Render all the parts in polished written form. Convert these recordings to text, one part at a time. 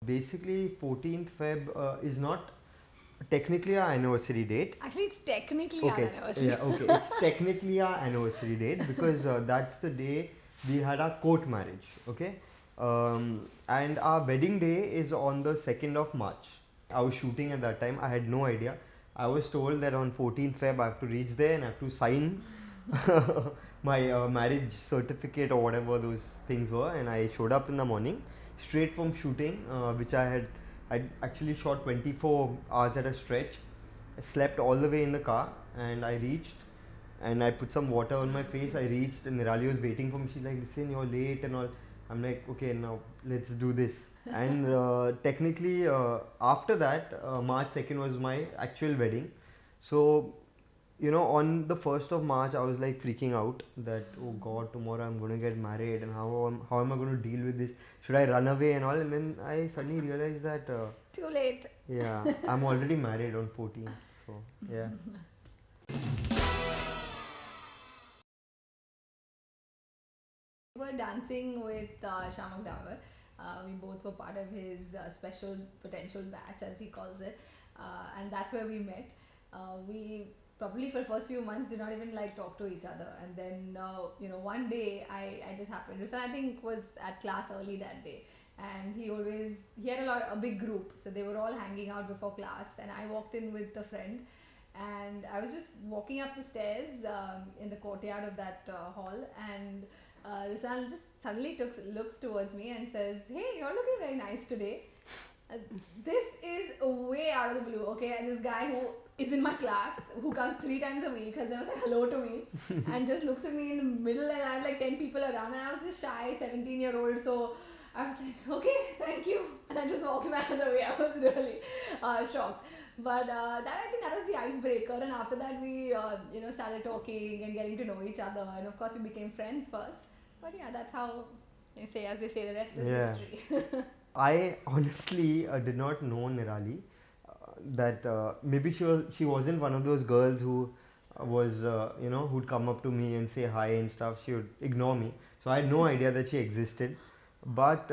Basically, 14th Feb is not technically our anniversary date. Actually, it's technically our anniversary. It's technically our anniversary date because that's the day we had our court marriage. Okay, and our wedding day is on the 2nd of March. I was shooting at that time. I had no idea. I was told that on 14th Feb I have to reach there and I have to sign my marriage certificate or whatever those things were. And I showed up in the morning, straight from shooting, which I'd actually shot 24 hours at a stretch. I slept all the way in the car and I reached and I put some water on my face. I reached and Nirali was waiting for me. She's like, listen, you're late and all. I'm like, okay, now let's do this. And technically, after that, March 2nd was my actual wedding. So, you know, on the 1st of March, I was like freaking out that, oh God, tomorrow I'm going to get married and how am I going to deal with this? Should I run away and all? And then I suddenly realized that... too late. Yeah, I'm already married on 14th. So, yeah. We were dancing with Shiamak Davar. We both were part of his special potential batch, as he calls it, and that's where we met. We probably for the first few months did not even like talk to each other, and then one day I just happened. Ruslaan I think was at class early that day, and he had a big group, so they were all hanging out before class, and I walked in with a friend. And I was just walking up the stairs in the courtyard of that hall, and Ruslaan just suddenly looks towards me and says, "Hey, you're looking very nice today." This is way out of the blue, okay? And this guy who is in my class, who comes 3 times a week, has never said hello to me, and just looks at me in the middle, and I have like 10 people around, and I was this shy 17-year-old, so I was like, okay, thank you, and I just walked back the way. I was really shocked. But I think that was the icebreaker, and after that we started talking and getting to know each other, and of course we became friends first. But yeah, that's how they say the rest is history. I honestly did not know Nirali. That maybe she wasn't one of those girls who was who'd come up to me and say hi and stuff. She would ignore me, so I had no idea that she existed. But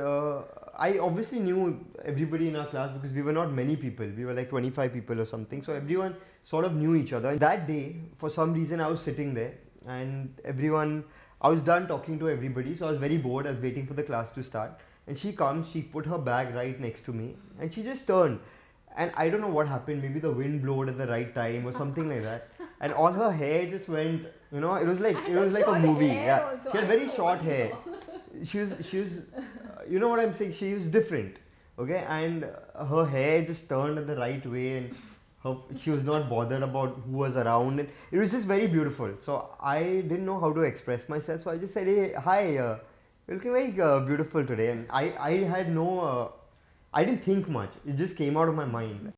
I obviously knew everybody in our class because we were not many people. We were like 25 people or something. So everyone sort of knew each other. And that day, for some reason, I was sitting there and I was done talking to everybody. So I was very bored. I was waiting for the class to start. And she comes, she put her bag right next to me and she just turned. And I don't know what happened. Maybe the wind blowed at the right time or something like that. And all her hair just went, it was like a movie. Yeah, she had very short hair. She was you know what I'm saying, she was different, okay, and her hair just turned in the right way, and she was not bothered about who was around, and it was just very beautiful. So I didn't know how to express myself, so I just said, hey, hi, you're looking very beautiful today. And I had no I didn't think much, it just came out of my mind.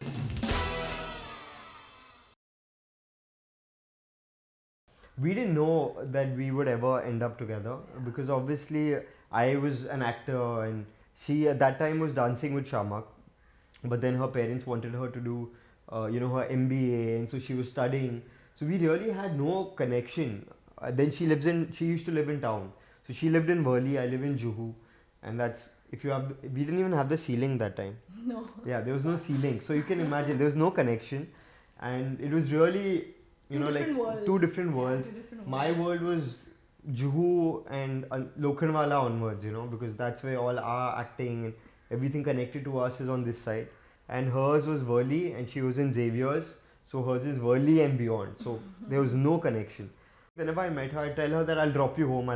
We didn't know that we would ever end up together because obviously I was an actor and she at that time was dancing with Shiamak, but then her parents wanted her to do her MBA, and so she was studying. So we really had no connection. Then she used to live in town. So she lived in Worli, I live in Juhu, and we didn't even have the ceiling that time. No. Yeah, there was no ceiling. So you can imagine there was no connection, and it was really two different worlds. My world was Juhu and Lokhandwala onwards, because that's where all our acting and everything connected to us is on this side. And hers was Worli and she was in Xavier's, so hers is Worli and beyond. So there was no connection. Whenever I met her, I tell her that I'll drop you home.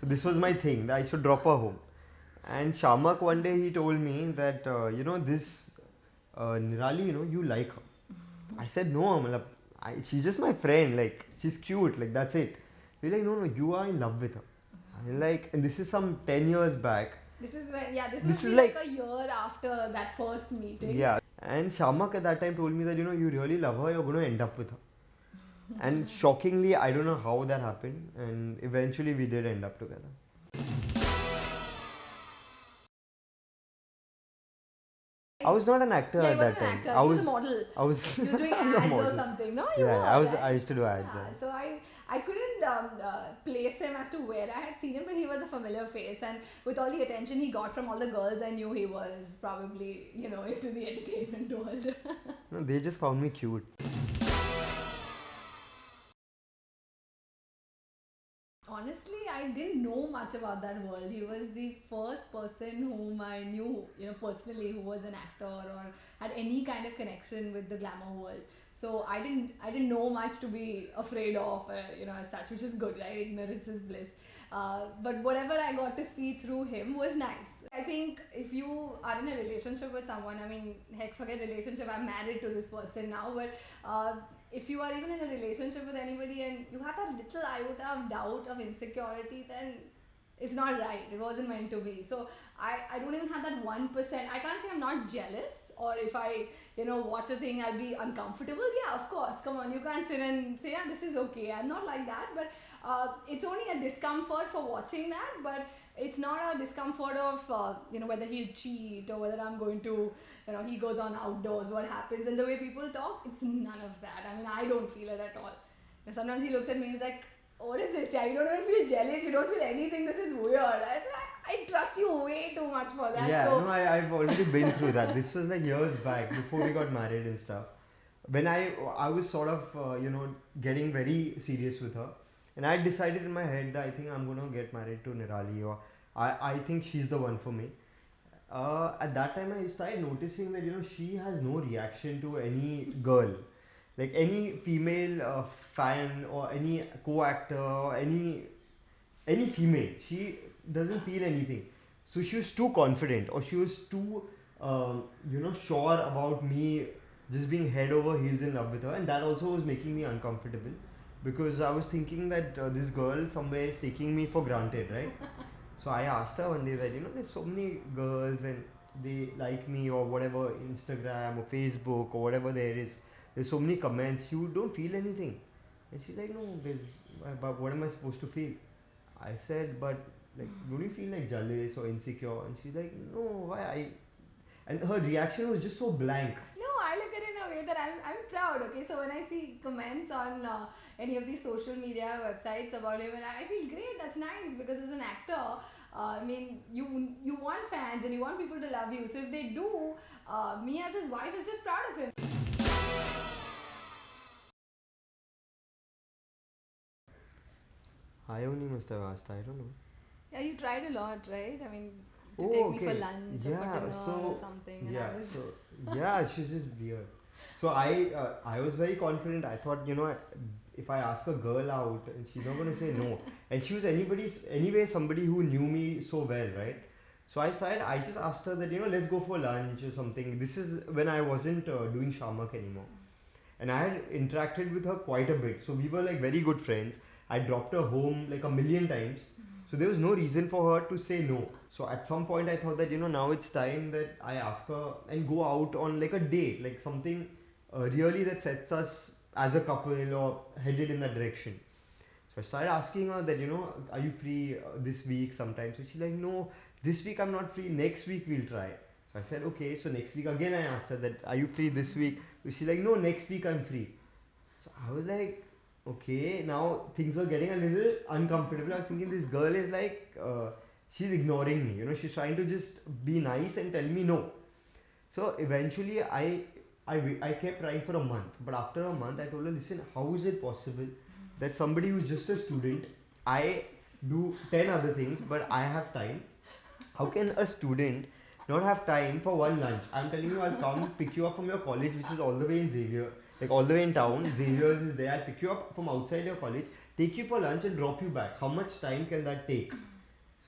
So this was my thing, that I should drop her home. And Shiamak one day he told me that, this Nirali, you like her. I said, no, she's just my friend, like she's cute, like that's it. He's like, no, you are in love with her. I'm like, and this is some 10 years back. This is like a year after that first meeting. Yeah, and Shiamak at that time told me that, you really love her, you're going to end up with her. And shockingly, I don't know how that happened, and eventually we did end up together. I was not an actor at that time. I was a model. He was doing ads or something, no? I used to do ads. So I couldn't place him as to where I had seen him, but he was a familiar face, and with all the attention he got from all the girls, I knew he was probably, into the entertainment world. No, they just found me cute. Honestly, I didn't know much about that world. He was the first person whom I knew, personally, who was an actor or had any kind of connection with the glamour world. So I didn't know much to be afraid of, as such, which is good, right? Ignorance is bliss. But whatever I got to see through him was nice. I think if you are in a relationship with someone, I mean, heck, forget relationship. I'm married to this person now, but if you are even in a relationship with anybody and you have that little iota of doubt, of insecurity, then it's not right. It wasn't meant to be. So I don't even have that 1%. I can't say I'm not jealous, or if I, watch a thing, I'll be uncomfortable. Yeah, of course. Come on, you can't sit and say, yeah, this is okay. I'm not like that, but it's only a discomfort for watching that, but it's not a discomfort of, whether he'll cheat or whether I'm going to, he goes on outdoors, what happens, and the way people talk, it's none of that. I mean, I don't feel it at all. Sometimes he looks at me, he's like, what is this? Yeah, you don't even feel jealous, you don't feel anything, this is weird. I said, I trust you way too much for that. Yeah, no, I've already been through that. This was like years back, before we got married and stuff. When I was sort of, getting very serious with her. And I decided in my head that I think I'm going to get married to Nirali, or I think she's the one for me. At that time, I started noticing that, she has no reaction to any girl. Like any female fan or any co-actor or any female, she doesn't feel anything. So she was too confident, or she was too, sure about me just being head over heels in love with her, and that also was making me uncomfortable, because I was thinking that this girl somewhere is taking me for granted, right? So I asked her one day that, there's so many girls and they like me or whatever, Instagram or Facebook or whatever there's so many comments, you don't feel anything. And she's like, no, but what am I supposed to feel? I said, but like, don't you feel like jealous or insecure? And she's like, no, why? And her reaction was just so blank. No, I look at it in a way that I'm proud. Okay, so when I see comments on any of these social media websites about him, and I feel great. That's nice, because as an actor, I mean, you want fans and you want people to love you. So if they do, me as his wife is just proud of him. I only must have asked, I don't know. Yeah, you tried a lot, right? I mean, to Oh, take me okay. for lunch or Yeah, for dinner so or something, and yeah, I was. so yeah, she's just weird. So I was very confident. I thought, if I ask a girl out, and she's not gonna say no, and she was anyway somebody who knew me so well, right? So I just asked her that, let's go for lunch or something. This is when I wasn't doing Shiamak anymore, and I had interacted with her quite a bit. So we were like very good friends. I dropped her home like a million times. So there was no reason for her to say no. So at some point I thought that, now it's time that I ask her and go out on like a date, like something really that sets us as a couple or headed in that direction. So I started asking her that, are you free this week sometime? So she's like, no, this week I'm not free, next week we'll try. So I said, okay. So next week again I asked her that, are you free this week? So she's like, no, next week I'm free. So I was like, okay, now things were getting a little uncomfortable. I was thinking this girl is like, she's ignoring me. She's trying to just be nice and tell me no. So eventually I kept trying for a month. But after a month I told her, listen, how is it possible that somebody who's just a student, I do 10 other things, but I have time. How can a student not have time for one lunch? I'm telling you, I'll come pick you up from your college, which is all the way in Xavier. Like all the way in town, Xavier's is there. I'll pick you up from outside your college, take you for lunch and drop you back. How much time can that take?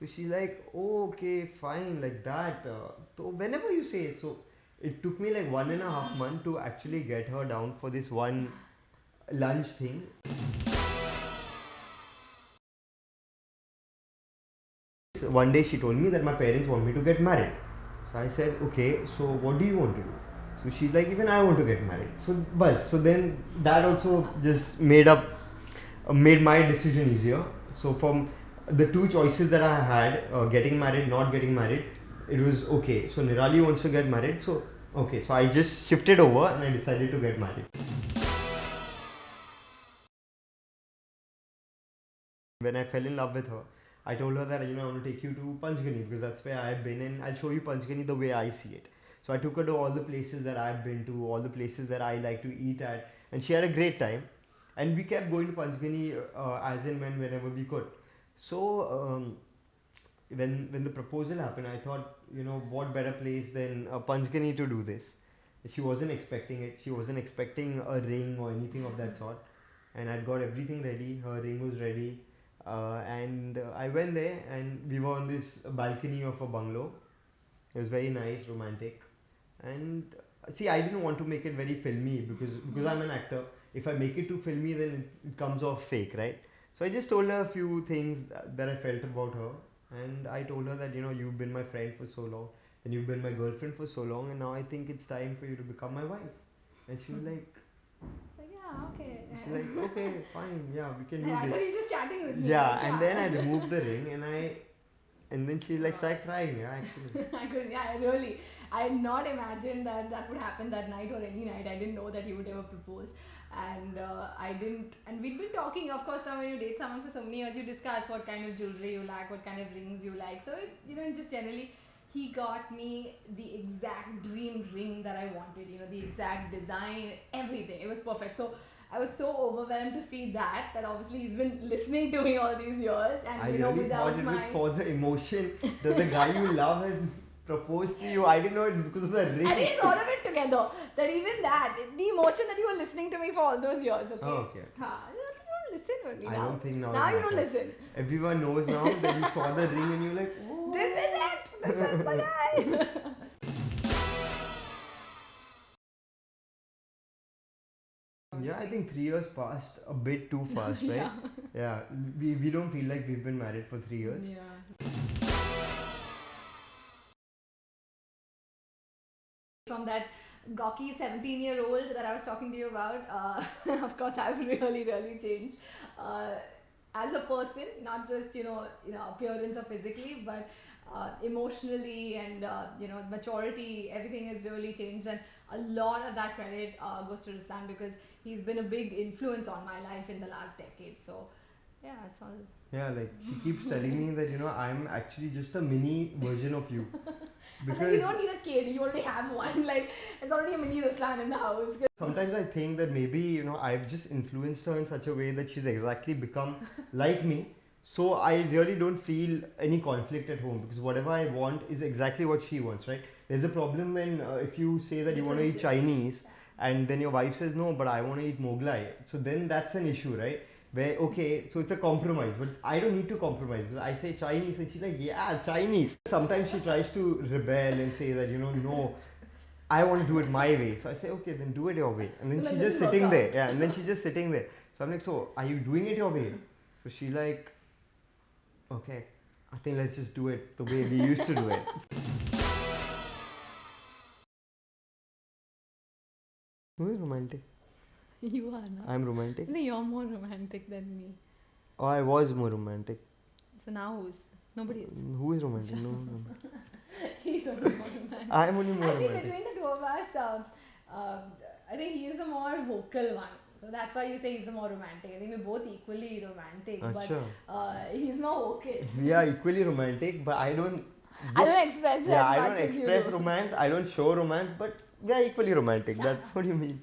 So she's like, oh, okay, fine, like that. So whenever you say it. So it took me like 1.5 months to actually get her down for this one lunch thing. One day she told me that my parents want me to get married. So I said, okay, so what do you want to do? So she's like, even I want to get married. So then that also just made my decision easier. So from the two choices that I had, getting married, not getting married, it was okay. So Nirali wants to get married. So okay, so I just shifted over and I decided to get married. When I fell in love with her, I told her that I want to take you to Panchgani because that's where I've been and I'll show you Panchgani the way I see it. So I took her to all the places that I've been to, all the places that I like to eat at, and she had a great time. And we kept going to Panchgani as and whenever we could. So when the proposal happened, I thought, what better place than Panchgani to do this. She wasn't expecting it. She wasn't expecting a ring or anything of that sort. And I'd got everything ready. Her ring was ready. And I went there and we were on this balcony of a bungalow. It was very nice, romantic. And see, I didn't want to make it very filmy because I'm an actor. If I make it too filmy, then it comes off fake, right? So I just told her a few things that I felt about her. And I told her that, you've been my friend for so long and you've been my girlfriend for so long, and now I think it's time for you to become my wife. And she was like, yeah, okay. she's like, okay, fine, yeah, we can do I thought this. you were just chatting with me. Yeah, and then I removed the ring and then she started crying, yeah, actually. I couldn't, yeah, really. I had not imagined that would happen that night or any night. I didn't know that he would ever propose. And I didn't, and we'd been talking, of course, now when you date someone for so many years, you discuss what kind of jewelry you like, what kind of rings you like. So, just generally, he got me the exact dream ring that I wanted, the exact design, everything. It was perfect. So, I was so overwhelmed to see that obviously he's been listening to me all these years, and I really without thought it was for the emotion that the guy you love has proposed to you. I didn't know it's because of the ring. I think it's all of it together. That even that, the emotion that you were listening to me for all those years. Okay. Oh, okay. You don't listen only now. I don't think now. Now you don't listen. Everyone knows now that you saw the ring and you're like, oh. This is it. This is my guy. Yeah, I think 3 years passed a bit too fast, right? Yeah. We don't feel like we've been married for 3 years. Yeah. From that gawky 17-year-old that I was talking to you about, of course, I've really, really changed as a person, not just appearance or physically, but emotionally and maturity. Everything has really changed, and a lot of that credit goes to Ruslaan because he's been a big influence on my life in the last decade. So yeah, it's all. Yeah, like she keeps telling me that I'm actually just a mini version of you. Because you don't need a kid, you already have one. Like, it's already a mini Ruslaan in the house. Sometimes I think that maybe I've just influenced her in such a way that she's exactly become like me. So I really don't feel any conflict at home because whatever I want is exactly what she wants, right? There's a problem when if you say that you want to eat Chinese and then your wife says no, but I want to eat Mughlai. So then that's an issue, right? Where okay, so it's a compromise, but I don't need to compromise because I say Chinese and she's like, yeah, Chinese. Sometimes she tries to rebel and say that no, I want to do it my way. So I say, okay, then do it your way. And then she's just sitting there. Yeah, and then she's just sitting there. So I'm like, so are you doing it your way? So she's like, okay, I think let's just do it the way we used to do it. Who is romantic? You are, no? I'm romantic? No, you're more romantic than me. Oh, I was more romantic. So now who's? Nobody is. Who is romantic? No. He's only more romantic. I'm only more Actually, romantic. between the two of us, I think he is the more vocal one. So that's why you say he's the more romantic. I think we're both equally romantic, Achha. but he's more vocal. We are equally romantic, but I don't. I don't express it as I much don't as you express do. romance. I don't show romance, but we are equally romantic. That's what you mean.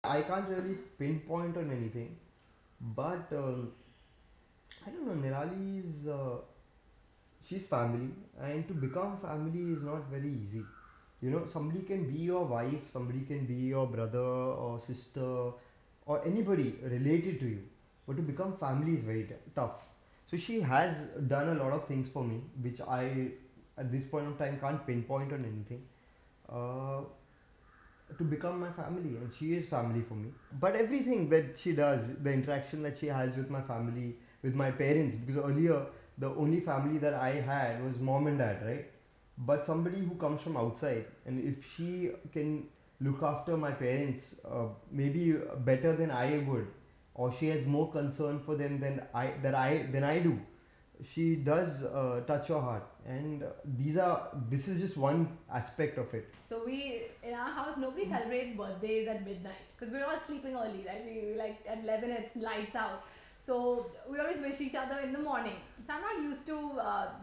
I can't really pinpoint on anything, but I don't know. Nirali is she's family, and to become family is not very easy. Somebody can be your wife, somebody can be your brother or sister or anybody related to you, but to become family is very tough. So she has done a lot of things for me, which I at this point of time can't pinpoint on anything. To become my family, and she is family for me. But everything that she does, the interaction that she has with my family, with my parents, because earlier the only family that I had was mom and dad, right? But somebody who comes from outside, and if she can look after my parents maybe better than I would, or she has more concern for them than I do, she does touch your heart, and this is just one aspect of it. So we in our house nobody celebrates birthdays at midnight because we're all sleeping early, right? We like at 11 it's lights out. So we always wish each other in the morning. So I'm not used to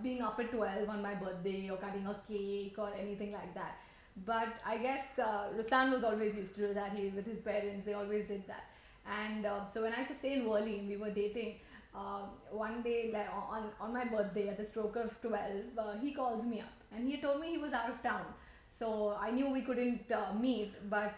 being up at 12 on my birthday or cutting a cake or anything like that. But I guess Ruslaan was always used to do that. He with his parents, they always did that. And so when I used to stay in Worli and we were dating, one day like on my birthday at the stroke of 12, he calls me up and he told me he was out of town. So I knew we couldn't meet, but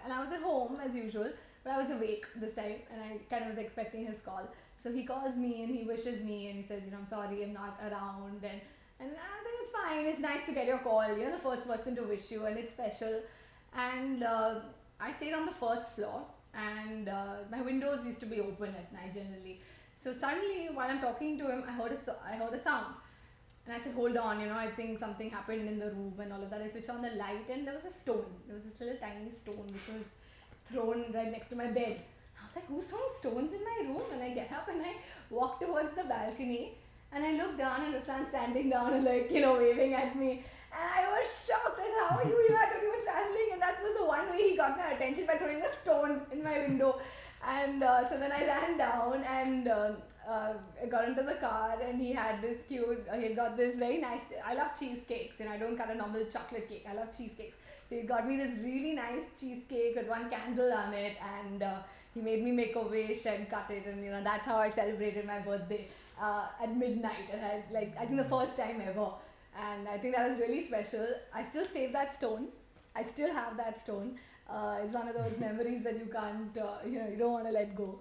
and I was at home as usual, but I was awake this time and I kind of was expecting his call. So he calls me and he wishes me and he says, I'm sorry, I'm not around, and I think it's fine. It's nice to get your call. You're the first person to wish you, and it's special. And I stayed on the first floor, and my windows used to be open at night generally. So suddenly, while I'm talking to him, I heard a sound, and I said, "Hold on, I think something happened in the room and all of that." I switched on the light, and there was a stone. There was this little tiny stone which was thrown right next to my bed. I was like, "Who's throwing stones in my room?" And I get up and I walk towards the balcony, and I look down and Ruslaan standing down and waving at me. And I was shocked as how are you here? I thought you were traveling, and that was the one way he got my attention by throwing a stone in my window. And so then I ran down and I got into the car, and he had this cute. He had got this very nice. I love cheesecakes, and I don't cut a normal chocolate cake. I love cheesecakes. So he got me this really nice cheesecake with one candle on it, and he made me make a wish and cut it, and that's how I celebrated my birthday at midnight. And I think the first time ever, and I think that was really special. I still saved that stone. I still have that stone. It's one of those memories that you can't, you don't want to let go.